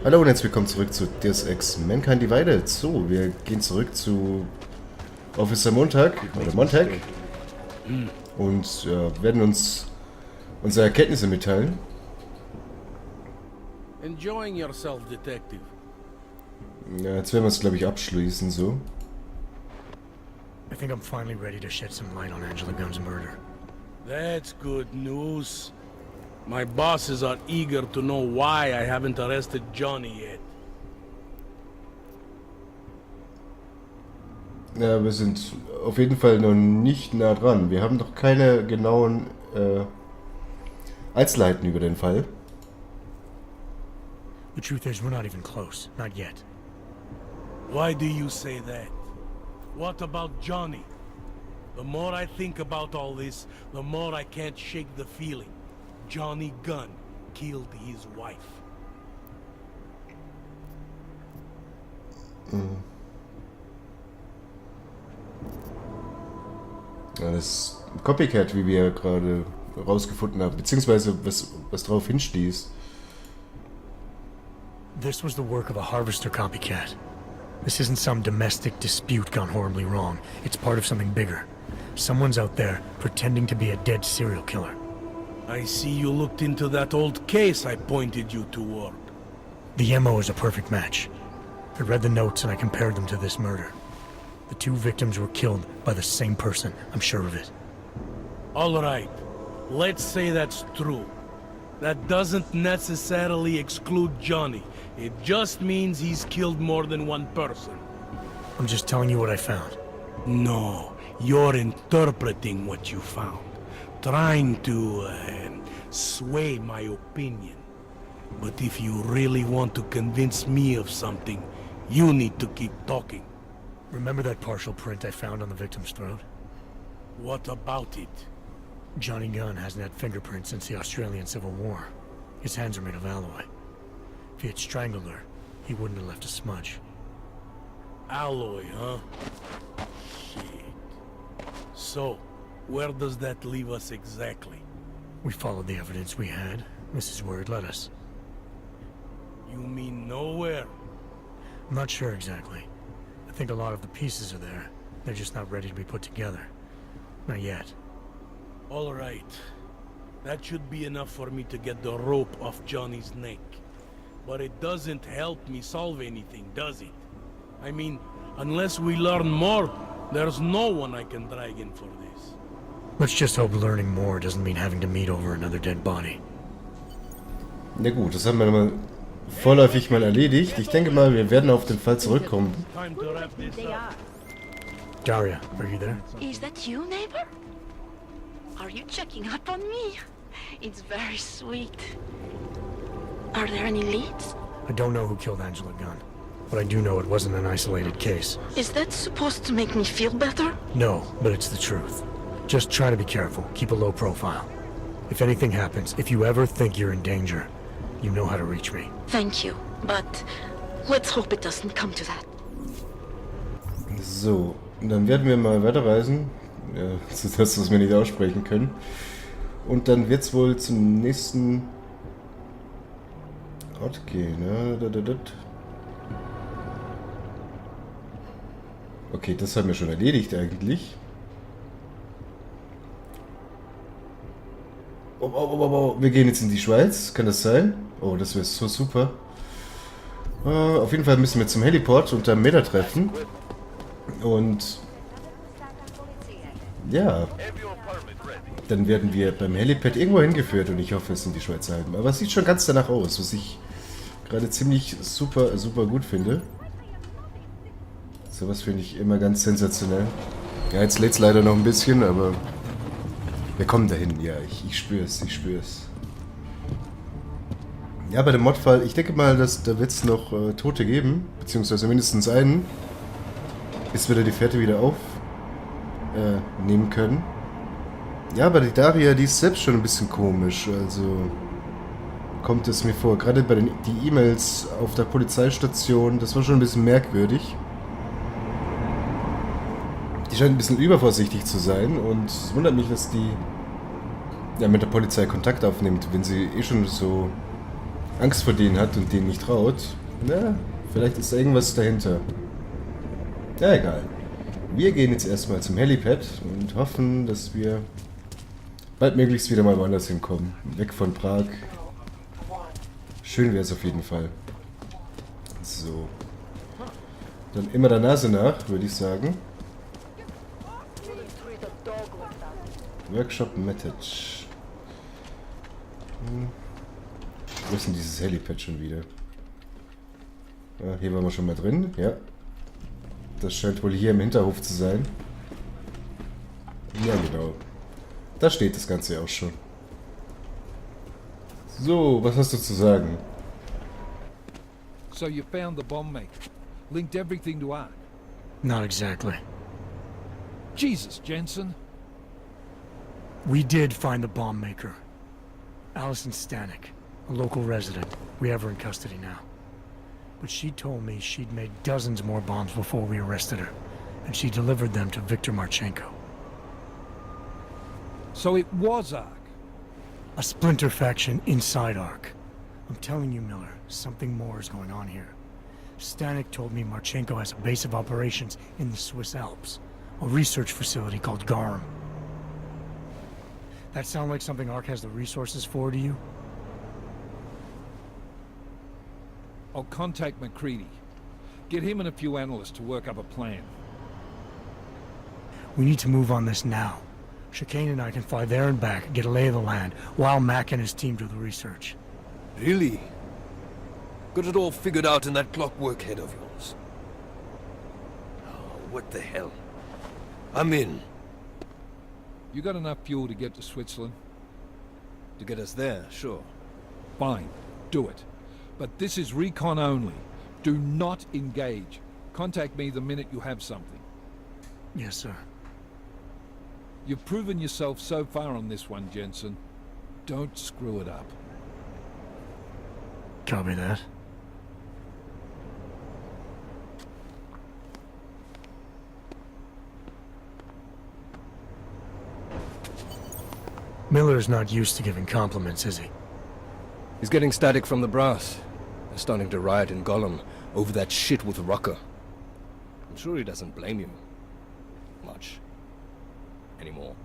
Hallo und herzlich willkommen zurück zu Deus Mankind Divided. So, wir gehen zurück zu Officer Montag oder Montag und werden uns unsere Erkenntnisse mitteilen. Enjoying yourself, Detective. Ja, jetzt werden wir es, glaube ich, abschließen so. I think I'm finally ready to shed some light on Angela Gunn's murder. That's good news. My bosses are eager to know why I haven't arrested Johnny yet. Ja, wir sind auf jeden Fall noch nicht nah dran. Wir haben noch keine genauen Einzelheiten über den Fall. The truth is, we're not even close. Not yet. Why do you say that? What about Johnny? The more I think about all this, the more I can't shake the feeling. Johnny Gunn killed his wife. Ja, das ist ein Copycat, wie wir gerade rausgefunden haben, beziehungsweise was drauf hinstieß. This was the work of a harvester copycat. This isn't some domestic dispute gone horribly wrong. It's part of something bigger. Someone's out there pretending to be a dead serial killer. I see you looked into that old case I pointed you toward. The MO is a perfect match. I read the notes and I compared them to this murder. The two victims were killed by the same person, I'm sure of it. All right, let's say that's true. That doesn't necessarily exclude Johnny. It just means he's killed more than one person. I'm just telling you what I found. No, you're interpreting what you found. Trying to sway my opinion. But if you really want to convince me of something, you need to keep talking. Remember that partial print I found on the victim's throat? What about it? Johnny Gunn hasn't had fingerprints since the Australian Civil War. His hands are made of alloy. If he had strangled her, he wouldn't have left a smudge. Alloy, huh? Shit. So, where does that leave us exactly? We followed the evidence we had. This is where it led us. You mean nowhere? I'm not sure exactly. I think a lot of the pieces are there. They're just not ready to be put together. Not yet. All right. That should be enough for me to get the rope off Johnny's neck. But it doesn't help me solve anything, does it? I mean, unless we learn more, there's no one I can drag in for this. Let's just hope learning more doesn't mean having to meet over another dead body. Na gut, das haben wir mal vorläufig mal erledigt. Ich denke mal, wir werden auf den Fall zurückkommen. Time to wrap this up. Daria, are you there? Is that you, neighbor? Are you checking up on me? It's very sweet. Are there any leads? I don't know who killed Angela Gunn, but I do know it wasn't an isolated case. Is that supposed to make me feel better? No, but it's the truth. Just try to be careful. Keep a low profile. If anything happens, if you ever think you're in danger, you know how to reach me. Thank you, but let's hope it doesn't come to that. So, dann werden wir mal weiterreisen, ja, sodass wir es mir nicht aussprechen können. Und dann wird es wohl zum nächsten Ort gehen. Ja, okay, das haben wir schon erledigt eigentlich. Oh, wir gehen jetzt in die Schweiz, kann das sein? Oh, das wäre so super. Auf jeden Fall müssen wir zum Heliport und da Meda treffen. Und ja, dann werden wir beim Helipad irgendwo hingeführt und ich hoffe, es sind die Schweizer Alpen. Aber es sieht schon ganz danach aus, was ich gerade ziemlich super gut finde. Sowas finde ich immer ganz sensationell. Ja, jetzt lädt es leider noch ein bisschen, aber wir kommen dahin. Ja, ich spüre es, ich spüre es. Ja, bei dem Mordfall, ich denke mal, da wird es noch Tote geben, beziehungsweise mindestens einen, bis wir da die Fährte wieder aufnehmen können. Ja, aber die Daria, die ist selbst schon ein bisschen komisch, also kommt es mir vor. Gerade bei die E-Mails auf der Polizeistation, das war schon ein bisschen merkwürdig. Die scheint ein bisschen übervorsichtig zu sein und es wundert mich, dass die ja mit der Polizei Kontakt aufnimmt, wenn sie eh schon so Angst vor denen hat und denen nicht traut. Na, vielleicht ist da irgendwas dahinter. Ja, egal. Wir gehen jetzt erstmal zum Helipad und hoffen, dass wir baldmöglichst wieder mal woanders hinkommen. Weg von Prag. Schön wäre es auf jeden Fall. So. Dann immer der Nase nach, würde ich sagen. Workshop Message. Wo ist denn dieses Helipad schon wieder? Ah, hier waren wir schon mal drin, ja. Das scheint wohl hier im Hinterhof zu sein. Ja, genau. Da steht das Ganze auch schon. So, was hast du zu sagen? So you found the bomb maker. Linked everything to Ark. Not exactly. Jesus, Jensen. We did find the bomb maker. Allison Stanek, a local resident. We have her in custody now. But she told me she'd made dozens more bombs before we arrested her, and she delivered them to Viktor Marchenko. So it was Ark. A splinter faction inside Ark. I'm telling you, Miller, something more is going on here. Stanek told me Marchenko has a base of operations in the Swiss Alps, a research facility called Garum. That sound like something Ark has the resources for to you? I'll contact McCready. Get him and a few analysts to work up a plan. We need to move on this now. Chicane and I can fly there and back, get a lay of the land, while Mac and his team do the research. Really? Got it all figured out in that clockwork head of yours? Oh, what the hell? I'm in. You got enough fuel to get to Switzerland? To get us there, sure. Fine, do it. But this is recon only. Do not engage. Contact me the minute you have something. Yes, sir. You've proven yourself so far on this one, Jensen. Don't screw it up. Copy that. Miller's not used to giving compliments, is he? He's getting static from the brass. They're starting to riot in Gollum over that shit with Rucker. I'm sure he doesn't blame you. Much. Anymore.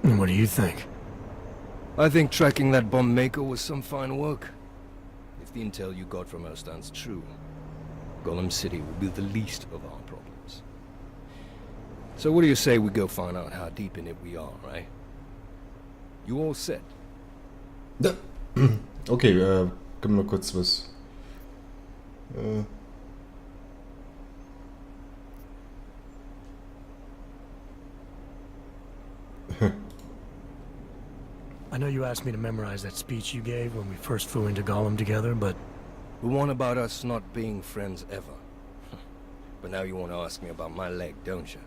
And what do you think? I think tracking that bomb maker was some fine work. If the intel you got from her stands true, Gollum City will be the least of our problems. So what do you say we go find out how deep in it we are, right? You all set? Okay, können wir noch kurz was... I know you asked me to memorize that speech you gave when we first flew into Gollum together, but... The one about us not being friends ever. But now you want to ask me about my leg, don't you?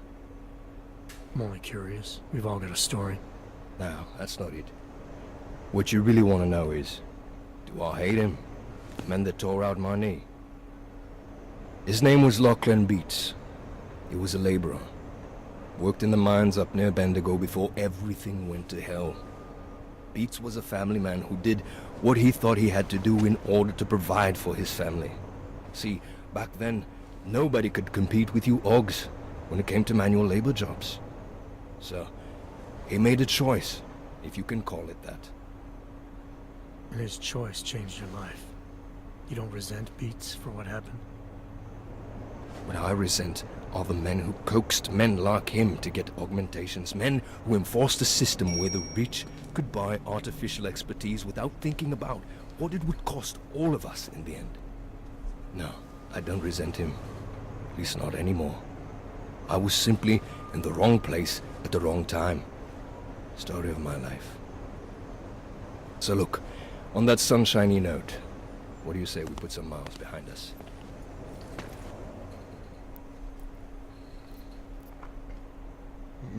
I'm only curious. We've all got a story. No, that's not it. What you really want to know is, do I hate him? The man that tore out my knee. His name was Lachlan Beats. He was a laborer. Worked in the mines up near Bendigo before everything went to hell. Beats was a family man who did what he thought he had to do in order to provide for his family. See, back then, nobody could compete with you Augs when it came to manual labor jobs. So, he made a choice, if you can call it that. And his choice changed your life. You don't resent Beats for what happened? What I resent are the men who coaxed men like him to get augmentations, men who enforced a system where the rich could buy artificial expertise without thinking about what it would cost all of us in the end. No, I don't resent him. At least not anymore. I was simply in the wrong place at the wrong time. Story of my life. So look, on that sunshiny note, what do you say we put some miles behind us?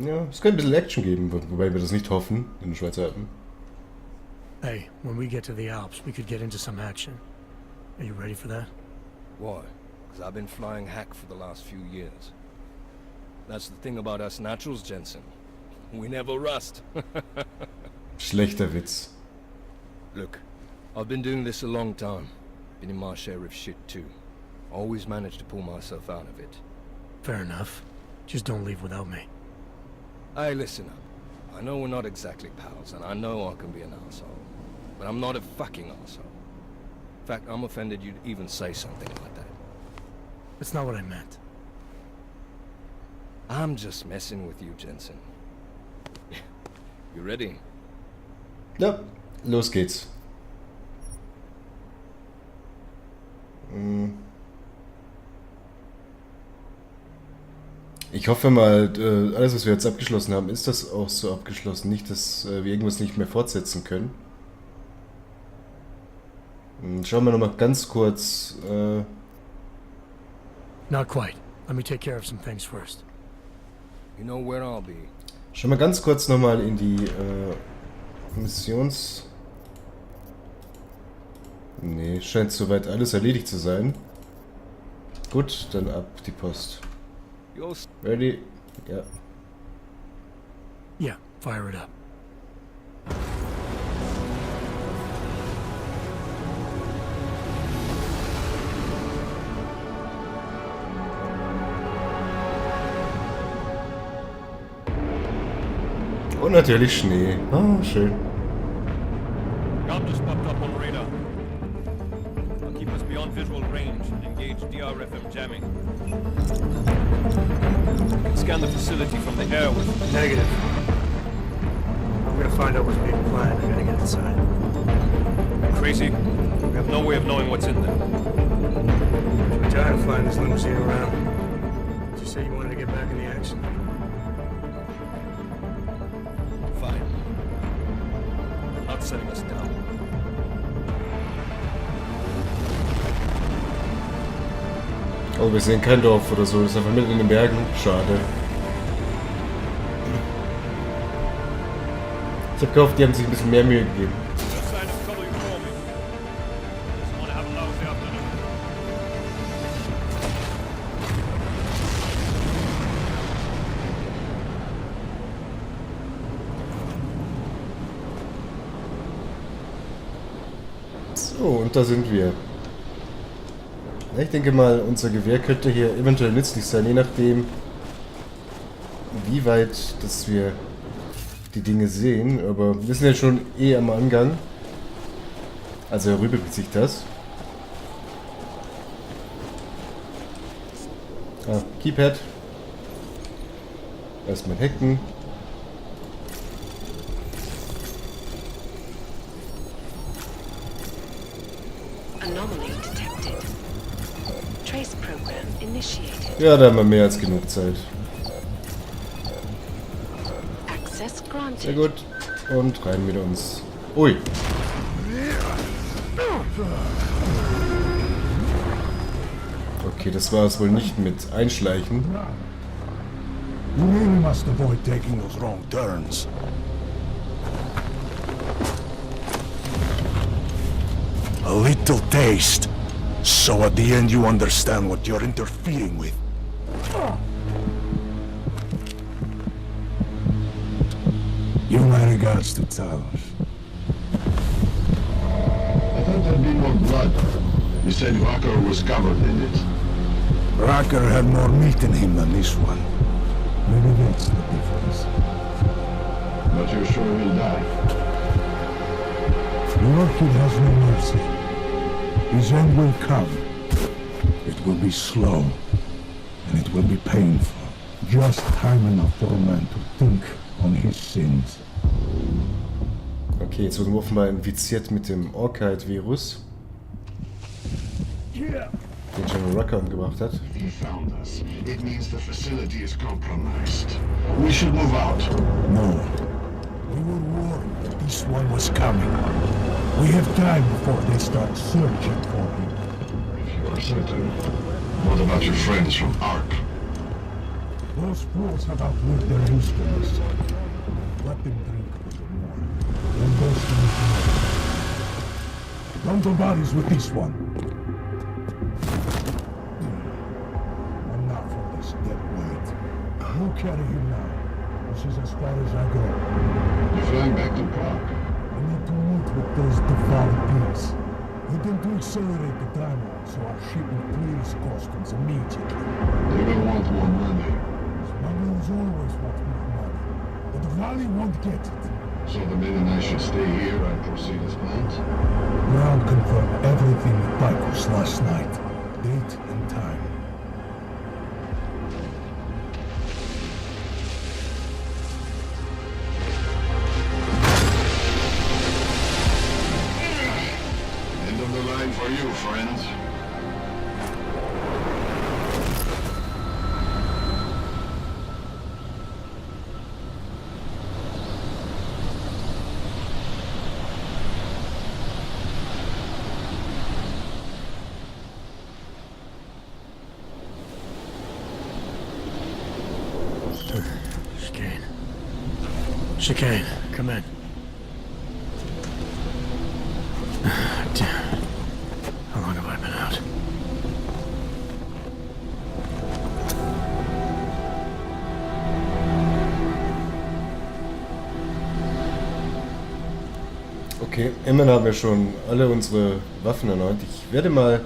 Ja, es könnte ein bisschen Action geben, wobei wir das nicht hoffen in den Schweizer Alpen. Hey, when we get to the Alps, we could get into some action. Are you ready for that? Why? Because I've been flying hack for the last few years. That's the thing about us naturals, Jensen. We never rust. Schlechter Witz. Look, I've been doing this a long time. Been in my share of shit too. Always managed to pull myself out of it. Fair enough. Just don't leave without me. Hey, listen up. I know we're not exactly pals, and I know I can be an asshole. But I'm not a fucking asshole. In fact, I'm offended you'd even say something like that. That's not what I meant. I'm just messing with you, Jensen. You ready? Ja, los geht's. Ich hoffe mal, alles was wir jetzt abgeschlossen haben, ist das auch so abgeschlossen. Nicht, dass wir irgendwas nicht mehr fortsetzen können. Schauen wir nochmal ganz kurz. Not quite. Let me take care of some things first. You know where I'll be. Schauen wir ganz kurz nochmal in die Missions... Nee, scheint soweit alles erledigt zu sein. Gut, dann ab die Post. Ready? Ja. Yeah, fire it up. Und natürlich Schnee. Oh, schön. Job just popped up on radar. I'll keep us beyond visual range and engage DRFM jamming. Scan the facility from the air with... Negative. I'm gonna find out what's being planned. I gotta get inside. Crazy. We have no way of knowing what's in there. I'm tired of flying this limousine around. Did you say you wanted to get back in the action? Fine. Not setting us down. Oh, wir sehen kein Dorf oder so. Das ist einfach mitten in den Bergen. Schade. Ich hab gehofft, die haben sich ein bisschen mehr Mühe gegeben. Just sign of trouble, you call me. Just wanna have a lousy afternoon. So, und da sind wir. Ja, ich denke mal, unser Gewehr könnte hier eventuell nützlich sein, je nachdem, wie weit dass wir die Dinge sehen. Aber wir sind ja schon am Angang. Also erübrigt sich das. Ah, Keypad. Erstmal hacken. Anomaly detected. Trace program initiated. Ja, da haben wir mehr als genug Zeit. Access Sehr granted. gut. Und rein mit uns. Ui. Okay, das war es wohl nicht mit Einschleichen. You really must avoid taking those wrong turns. A little taste, so at the end you understand what you're interfering with. Give my regards to Talos. I thought there'd be more blood. You said Walker was covered in it. Racker had more meat in him than this one. Maybe that's the difference. But you're sure he'll die? The Orchid has no mercy. His end will come. It will be slow, and it will be painful. Just time enough for a man to think on his sins. Okay, jetzt wurden wir offenbar infiziert mit dem Orchid-Virus, den General Rucker umgebracht hat. He found us. It means the facility is compromised. We should move out. No. We were warned that this one was coming. We have time before they start searching for him. If you are certain. What about your friends from Ark? Those fools have outlived their usefulness. Let them drink a little more. Then those things more. Bundle bodies with this one. I'm not for this dead weight. You carry him now. This is as far as I go. You're flying back to Prague. I need to meet with those devoured pigs. Get them to accelerate the timeline so our shipment clears customs immediately. They will want more money. Smugglers always want more money, but the valley won't get it. So the men and I should stay here and proceed as planned? Ground confirmed everything with Picos last night. Date and time. End of the line for you, friends. Chicane, come in. Damn. How long have I been out? Okay, immerhin haben wir schon alle unsere Waffen erneuert. Ich werde mal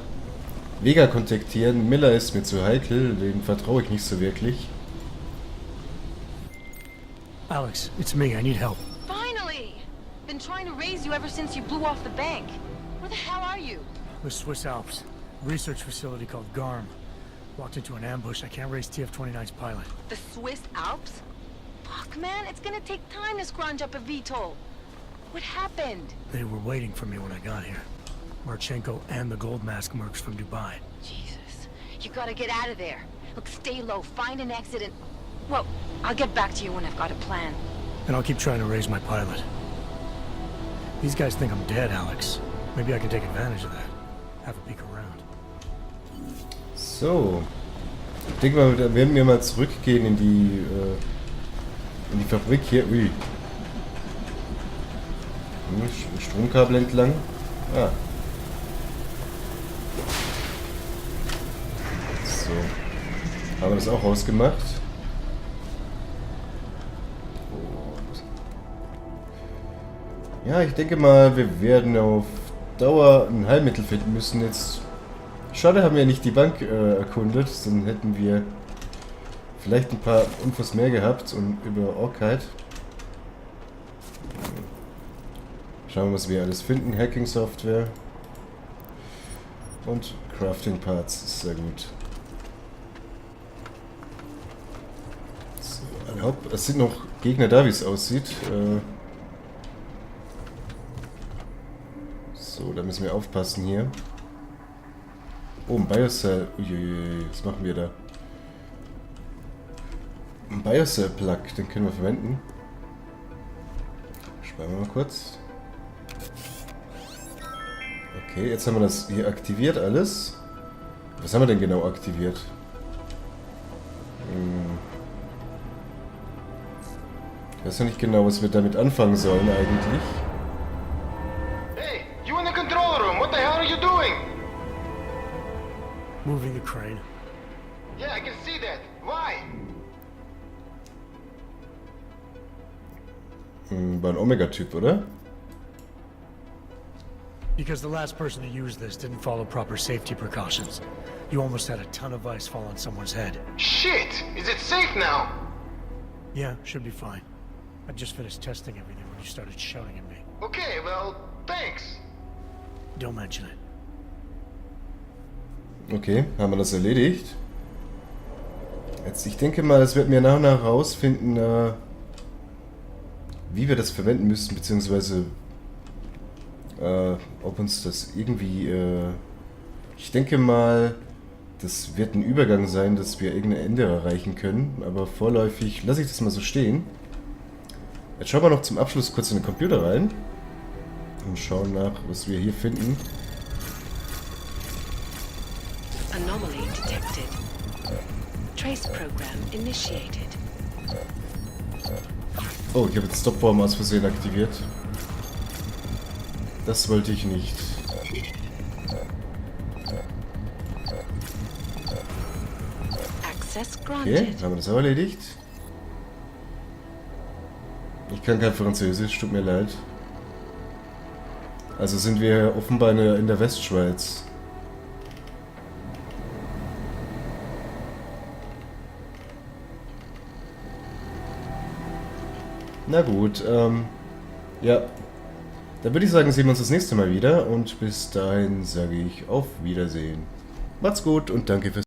Vega kontaktieren. Miller ist mir zu heikel, dem vertraue ich nicht so wirklich. Alex, it's me. I need help. Finally! Been trying to raise you ever since you blew off the bank. Where the hell are you? The Swiss Alps. Research facility called GARM. Walked into an ambush. I can't raise TF-29's pilot. The Swiss Alps? Fuck, man, it's gonna take time to scrounge up a VTOL. What happened? They were waiting for me when I got here. Marchenko and the gold mask mercs from Dubai. Jesus. You gotta get out of there. Look, stay low, find an exit and... Well, I'll get back to you when I've got a plan. And I'll keep trying to raise my pilot. These guys think I'm dead, Alex. Maybe I can take advantage of that. Have a peek around. So. Ich denke mal, da werden wir mal zurückgehen in die Fabrik hier. Ui. Stromkabel entlang. Ah. So. Haben wir das auch ausgemacht? Ja, ich denke mal, wir werden auf Dauer ein Heilmittel finden müssen. Jetzt. Schade, haben wir nicht die Bank erkundet, dann hätten wir vielleicht ein paar Infos mehr gehabt und über Orkheit. Schauen wir, was wir alles finden. Hacking-Software und Crafting-Parts, ist sehr gut. So, es sind noch Gegner da, wie es aussieht. So, da müssen wir aufpassen hier. Oh, ein Biocell. Uiuiui, was machen wir da? Ein Biocell-Plug, den können wir verwenden. Sparen wir mal kurz. Okay, jetzt haben wir das hier aktiviert alles. Was haben wir denn genau aktiviert? Ich weiß noch nicht genau, was wir damit anfangen sollen eigentlich. Hey, you in the control room. What the hell are you doing? Moving the crane. Yeah, I can see that. Why? War ein Omega-Typ, oder? Because the last person to use this didn't follow proper safety precautions. You almost had a ton of ice fall on someone's head. Shit! Is it safe now? Yeah, should be fine. I just finished testing everything when you started shouting at me. Okay, well, thanks. Don't mention it. Okay, haben wir das erledigt. Jetzt, ich denke mal, es wird mir nach und nach herausfinden, wie wir das verwenden müssen, beziehungsweise ob uns das irgendwie... ich denke mal, das wird ein Übergang sein, dass wir irgendein Ende erreichen können, aber vorläufig lasse ich das mal so stehen. Jetzt schauen wir noch zum Abschluss kurz in den Computer rein und schauen nach, was wir hier finden. Anomaly detected. Trace program initiated. Oh, ich habe jetzt Stopform aus Versehen aktiviert. Das wollte ich nicht. Access Okay, granted. haben wir das auch erledigt. Ich kann kein Französisch, tut mir leid. Also sind wir offenbar in der Westschweiz. Na gut, ja. Dann würde ich sagen, sehen wir uns das nächste Mal wieder und bis dahin sage ich auf Wiedersehen. Macht's gut und danke fürs